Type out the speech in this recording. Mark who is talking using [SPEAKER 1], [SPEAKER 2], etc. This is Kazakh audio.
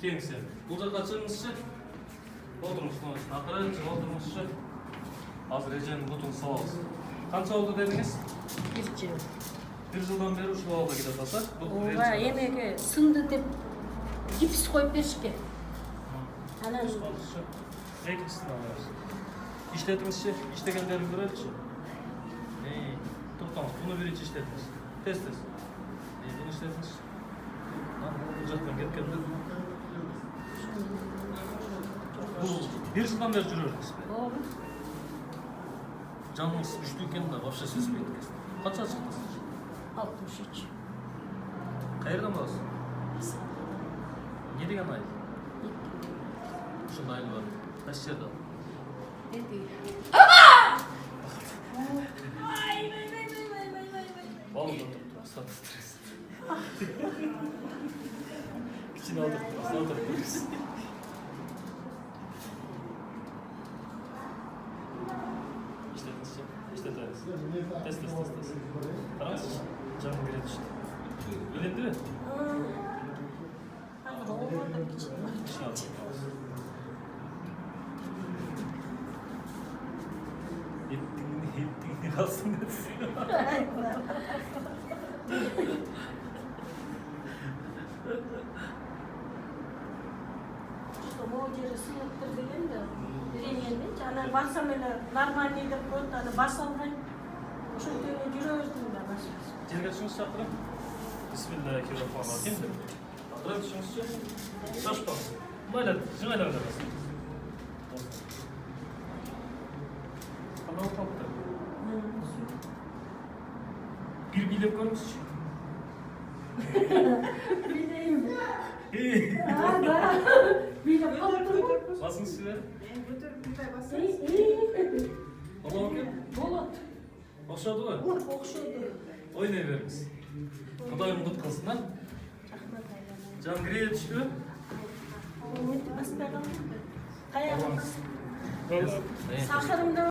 [SPEAKER 1] Теңсі. Бұл жаққа шығыңызшы. Отырыңыз. Ақыры шығып отырыңызшы. Азыр еженің бұтын саламыз. Қанша oldu дедіңіз?
[SPEAKER 2] 1 жыл.
[SPEAKER 1] 1 жылдан бері ушул абалда келе атасыз.
[SPEAKER 2] Ооба, эмеге сынды деп гипс коюп беришкен. Анан
[SPEAKER 1] Экинчисин алабыз. İşletіңізші, иштегендерин көрелікші. Тоқтаңыз, бұны бірінші иштетіңіз. Тез. Бұны иштетіңіз. Бұл жақтан кеткенді. Бұл 1 жылдан бері жүрердіңіз бе?
[SPEAKER 2] ооба.
[SPEAKER 1] Жаныңыз күштүү екен да, вообще сезбейді екенсіз. Қанша шықтыңыз?
[SPEAKER 2] 63.
[SPEAKER 1] Қайерден боласыз? Не деген ай? Ушундай айлы бар. Қайсы жерде? Балымда тұрып стресс. Кішкене алдырып тұрыңыз. İşletіңіз. Тез. Қараңызшы, жаным келеді ішті. Үйленді бе? Кішкене алдырып тұрыңыз. Еттіңіне қалсын дедісің.
[SPEAKER 2] Могу жері сынып деген де үйренгенде жаңа барсам эле нормальный деп коет, аны баса албайм. Ошентип жүрө бердим да башка.
[SPEAKER 1] Жерге түшүңүз шақырып. Бисмиллахиррахманиррахим деп. Алдырып түшүңүзчү. Шашпаңыз. Майлап, жыңайлап бересиз. Қандай қалыпты? Bir билеп көріңізші.
[SPEAKER 2] Билейм. Да. Билеп қалыптыр.
[SPEAKER 1] Басыңыз сізбер?
[SPEAKER 3] Көтеріп мындай басыңыз.
[SPEAKER 1] Ола өкен?
[SPEAKER 2] Болот.
[SPEAKER 1] Оқшады ғой?
[SPEAKER 2] Окшоду.
[SPEAKER 1] Ойнай беріңіз. Құдайым құт қылсын, а?
[SPEAKER 2] Рахмат айлана.
[SPEAKER 1] Жан кіре түсті бе?
[SPEAKER 2] Баспай қалдым. Таяғым.
[SPEAKER 1] Сақырымда